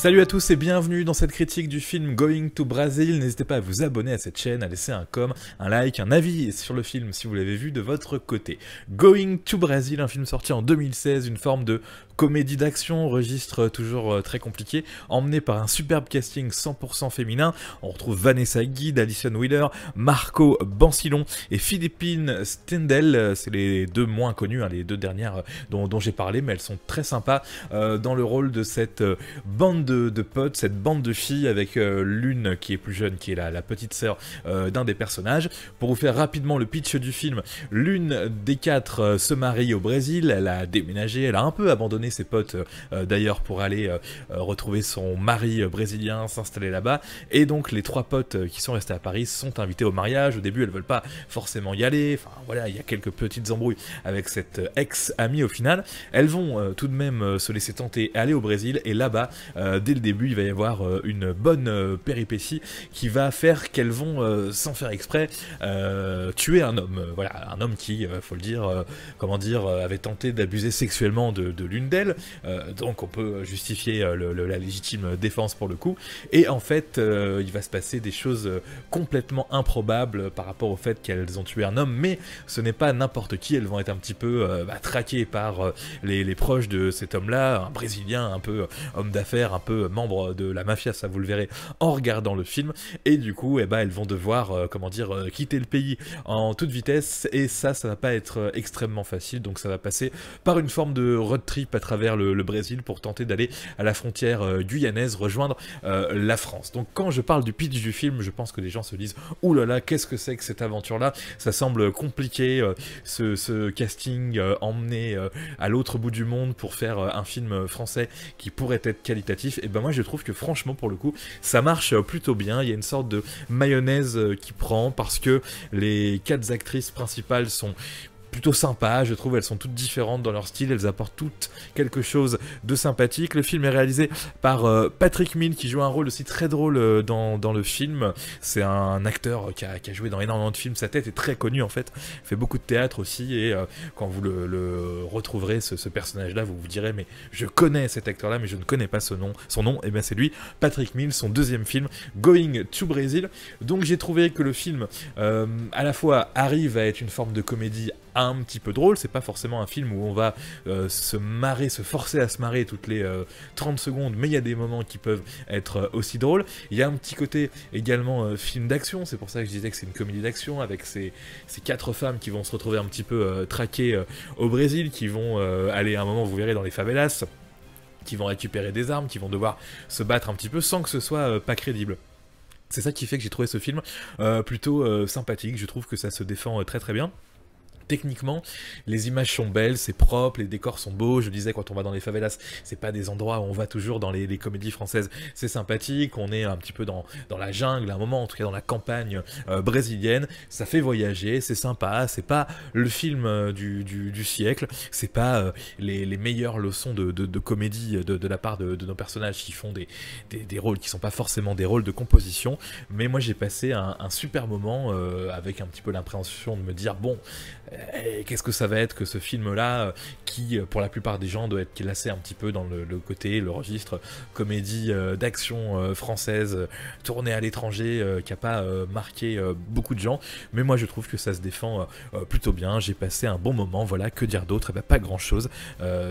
Salut à tous et bienvenue dans cette critique du film Going to Brazil. N'hésitez pas à vous abonner à cette chaîne, à laisser un un like, un avis sur le film si vous l'avez vu de votre côté. Going to Brazil, un film sorti en 2016, une forme de comédie d'action, registre toujours très compliqué, emmené par un superbe casting 100% féminin. On retrouve Vanessa Guide, Alison Wheeler, Marco Bancilon et Philippine Stendel. C'est les deux moins connus, les deux dernières dont j'ai parlé, mais elles sont très sympas dans le rôle de cette bande de potes, cette bande de filles avec l'une qui est plus jeune, qui est la petite sœur d'un des personnages. Pour vous faire rapidement le pitch du film, l'une des quatre se marie au Brésil, elle a déménagé, elle a un peu abandonné ses potes d'ailleurs pour aller retrouver son mari brésilien, s'installer là-bas, et donc les trois potes qui sont restés à Paris sont invités au mariage. Au début elles veulent pas forcément y aller, enfin voilà, il y a quelques petites embrouilles avec cette ex-amie. Au final elles vont tout de même se laisser tenter et aller au Brésil, et là-bas dès le début il va y avoir une bonne péripétie qui va faire qu'elles vont sans faire exprès tuer un homme, voilà, un homme qui, faut le dire, comment dire, avait tenté d'abuser sexuellement de l'une d'elles. Donc on peut justifier la légitime défense pour le coup, et en fait il va se passer des choses complètement improbables par rapport au fait qu'elles ont tué un homme, mais ce n'est pas n'importe qui. Elles vont être un petit peu traquées par les proches de cet homme-là, un Brésilien un peu homme d'affaires, un peu membre de la mafia, ça vous le verrez en regardant le film, et du coup elles vont devoir comment dire, quitter le pays en toute vitesse, et ça va pas être extrêmement facile. Donc ça va passer par une forme de road trip à travers le Brésil pour tenter d'aller à la frontière guyanaise, rejoindre la France. Donc quand je parle du pitch du film, je pense que les gens se disent « Ouh là là, qu'est-ce que c'est que cette aventure-là ?» Ça semble compliqué, ce casting emmené à l'autre bout du monde pour faire un film français qui pourrait être qualitatif. Et ben moi je trouve que franchement pour le coup ça marche plutôt bien. Il y a une sorte de mayonnaise qui prend, parce que les quatre actrices principales sont plutôt sympa, je trouve. Elles sont toutes différentes dans leur style, elles apportent toutes quelque chose de sympathique. Le film est réalisé par Patrick Mills, qui joue un rôle aussi très drôle dans le film. C'est un acteur qui a joué dans énormément de films, sa tête est très connue en fait, il fait beaucoup de théâtre aussi, et quand vous le retrouverez, ce personnage là, vous vous direz mais je connais cet acteur là mais je ne connais pas son nom, et bien c'est lui, Patrick Mills, son deuxième film, Going to Brazil. Donc j'ai trouvé que le film à la fois arrive à être une forme de comédie un petit peu drôle. C'est pas forcément un film où on va se forcer à se marrer toutes les 30 secondes, mais il y a des moments qui peuvent être aussi drôles. Il y a un petit côté également film d'action, c'est pour ça que je disais que c'est une comédie d'action, avec ces quatre femmes qui vont se retrouver un petit peu traquées au Brésil, qui vont aller à un moment, vous verrez, dans les favelas, qui vont récupérer des armes, qui vont devoir se battre un petit peu sans que ce soit pas crédible. C'est ça qui fait que j'ai trouvé ce film plutôt sympathique. Je trouve que ça se défend très très bien. Techniquement, les images sont belles, c'est propre, les décors sont beaux. Je disais, quand on va dans les favelas, c'est pas des endroits où on va toujours dans les comédies françaises. C'est sympathique, on est un petit peu dans la jungle, à un moment, en tout cas dans la campagne brésilienne. Ça fait voyager, c'est sympa, c'est pas le film du siècle, c'est pas les meilleures leçons de comédie de la part de nos personnages qui font des rôles qui sont pas forcément des rôles de composition. Mais moi j'ai passé un super moment avec un petit peu l'impréhension de me dire, bon, qu'est-ce que ça va être que ce film-là, qui pour la plupart des gens doit être classé un petit peu dans le côté, le registre comédie d'action française, tournée à l'étranger, qui n'a pas marqué beaucoup de gens. Mais moi je trouve que ça se défend plutôt bien. J'ai passé un bon moment, voilà, que dire d'autre? Eh ben, pas grand-chose.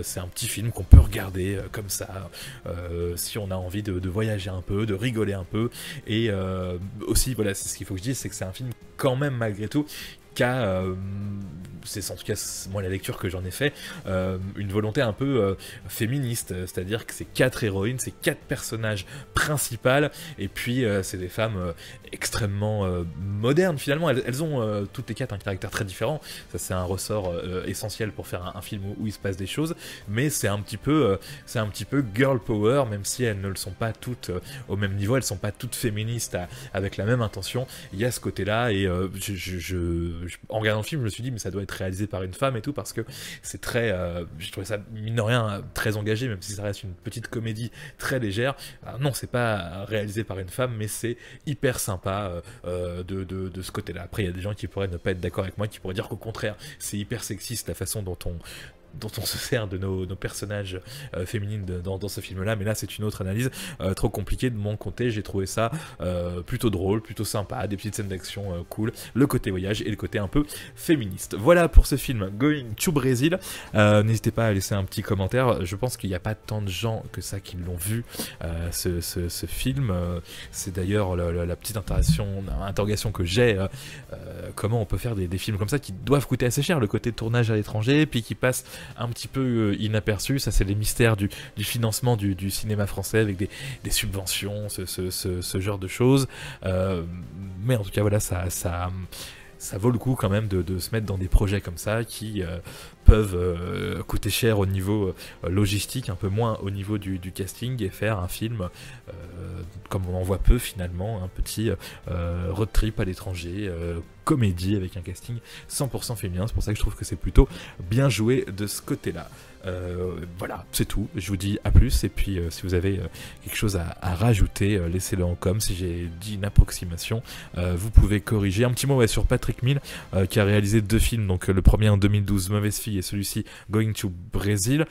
C'est un petit film qu'on peut regarder comme ça, si on a envie de voyager un peu, de rigoler un peu. Et aussi, voilà, c'est ce qu'il faut que je dise, c'est que c'est un film quand même malgré tout c'est en tout cas moi la lecture que j'en ai fait, une volonté un peu féministe, c'est-à-dire que c'est quatre héroïnes, c'est quatre personnages principaux, et puis c'est des femmes extrêmement modernes finalement. Elles ont toutes les quatre un caractère très différent. Ça c'est un ressort essentiel pour faire un film où il se passe des choses, mais c'est un petit peu girl power, même si elles ne le sont pas toutes au même niveau, elles sont pas toutes féministes avec la même intention. Il y a ce côté-là, et en regardant le film, je me suis dit mais ça doit être réalisé par une femme et tout, parce que c'est très, j'ai trouvé ça mine de rien très engagé, même si ça reste une petite comédie très légère. Non, c'est pas réalisé par une femme, mais c'est hyper sympa de ce côté-là. Après, il y a des gens qui pourraient ne pas être d'accord avec moi, qui pourraient dire qu'au contraire, c'est hyper sexiste la façon dont dont on se sert de nos personnages féminines dans ce film-là, mais là c'est une autre analyse trop compliquée de mon côté. J'ai trouvé ça plutôt drôle, plutôt sympa, des petites scènes d'action cool, le côté voyage et le côté un peu féministe. Voilà pour ce film Going to Brazil. N'hésitez pas à laisser un petit commentaire. Je pense qu'il n'y a pas tant de gens que ça qui l'ont vu, ce film. C'est d'ailleurs la petite interrogation que j'ai. Comment on peut faire des films comme ça qui doivent coûter assez cher, le côté tournage à l'étranger, puis qui passent un petit peu inaperçu. Ça, c'est les mystères du financement du cinéma français avec des subventions, ce genre de choses. Mais en tout cas, voilà, ça vaut le coup quand même de se mettre dans des projets comme ça qui peuvent coûter cher au niveau logistique, un peu moins au niveau du casting, et faire un film comme on en voit peu finalement, un petit road trip à l'étranger, comédie avec un casting 100% féminin. C'est pour ça que je trouve que c'est plutôt bien joué de ce côté-là. Voilà, c'est tout. Je vous dis à plus, et puis si vous avez quelque chose à rajouter, laissez-le en com. Si j'ai dit une approximation, vous pouvez corriger. Un petit mot sur Patrick Mill, qui a réalisé 2 films, donc le premier en 2012, Mauvaise Fille, et celui-ci, Going to Brazil.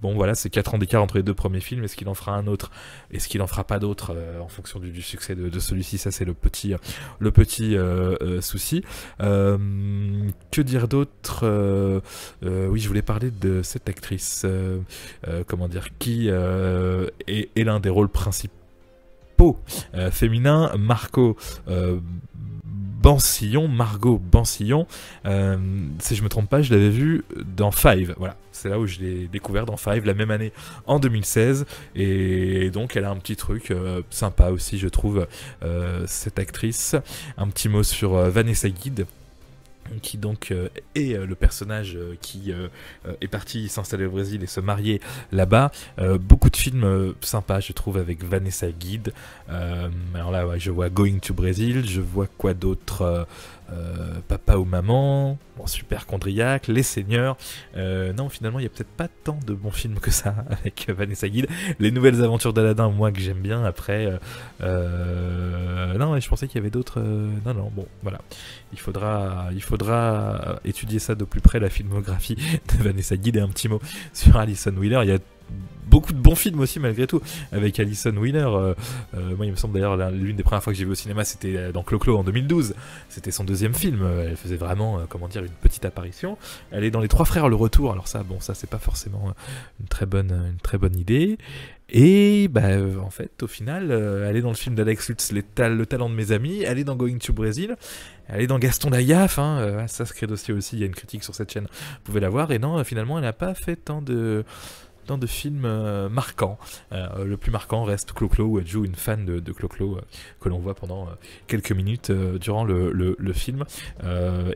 Bon voilà, c'est 4 ans d'écart entre les 2 premiers films. Est-ce qu'il en fera un autre? Est-ce qu'il en fera pas d'autres en fonction du succès de celui-ci? Ça, c'est le petit souci. Que dire d'autre? Oui, je voulais parler de cette actrice, comment dire, qui est l'un des rôles principaux féminins, Margot Bansillon. Si je me trompe pas, je l'avais vu dans Five. Voilà, c'est là où je l'ai découvert, dans Five, la même année, en 2016. Et donc, elle a un petit truc sympa aussi, je trouve, cette actrice. Un petit mot sur Vanessa Guide, qui donc est le personnage qui est parti s'installer au Brésil et se marier là-bas. Beaucoup de films sympas, je trouve, avec Vanessa Guide. Alors là, ouais, je vois Going to Brazil, je vois quoi d'autre, Papa ou Maman, bon, Super Chondriac, Les Seigneurs. Non, finalement, il n'y a peut-être pas tant de bons films que ça avec Vanessa Guide. Les Nouvelles Aventures d'Aladin, moi, que j'aime bien. Après, non, je pensais qu'il y avait d'autres. Non, bon, voilà. Il faudra étudier ça de plus près, la filmographie de Vanessa Guide. Et un petit mot sur Alison Wheeler. Il y a beaucoup de bons films aussi, malgré tout, avec Alison Wheeler. Moi, il me semble d'ailleurs, l'une des premières fois que j'ai vu au cinéma, c'était dans Clo-Clo en 2012. C'était son 2e film. Elle faisait vraiment, comment dire, une petite apparition. Elle est dans Les Trois Frères, Le Retour. Alors ça, bon, ça, c'est pas forcément une très bonne idée. Et bah, en fait, au final, elle est dans le film d'Alex Lutz, Le talent de mes amis. Elle est dans Going to Brazil. Elle est dans Gaston Lagaffe. Ça, Secret Dossier aussi, il y a une critique sur cette chaîne. Vous pouvez la voir. Et non, finalement, elle n'a pas fait tant de films marquants. Le plus marquant reste Clo-Clo, où elle joue une fan de Clo-Clo que l'on voit pendant quelques minutes durant le film.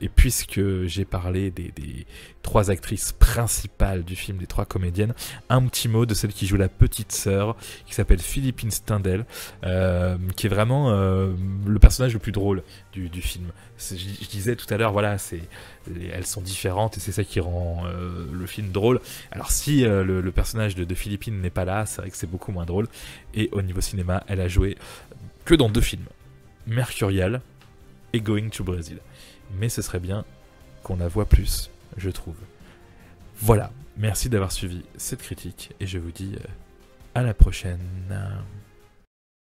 Et puisque j'ai parlé des 3 actrices principales du film, des 3 comédiennes, un petit mot de celle qui joue la petite sœur, qui s'appelle Philippine Stindel, qui est vraiment le personnage le plus drôle du film. Je disais tout à l'heure, voilà, elles sont différentes et c'est ça qui rend le film drôle. Alors si le personnage de Philippine n'est pas là, c'est vrai que c'est beaucoup moins drôle. Et au niveau cinéma, elle a joué que dans 2 films, Mercurial et Going to Brazil. Mais ce serait bien qu'on la voit plus, je trouve. Voilà, merci d'avoir suivi cette critique et je vous dis à la prochaine.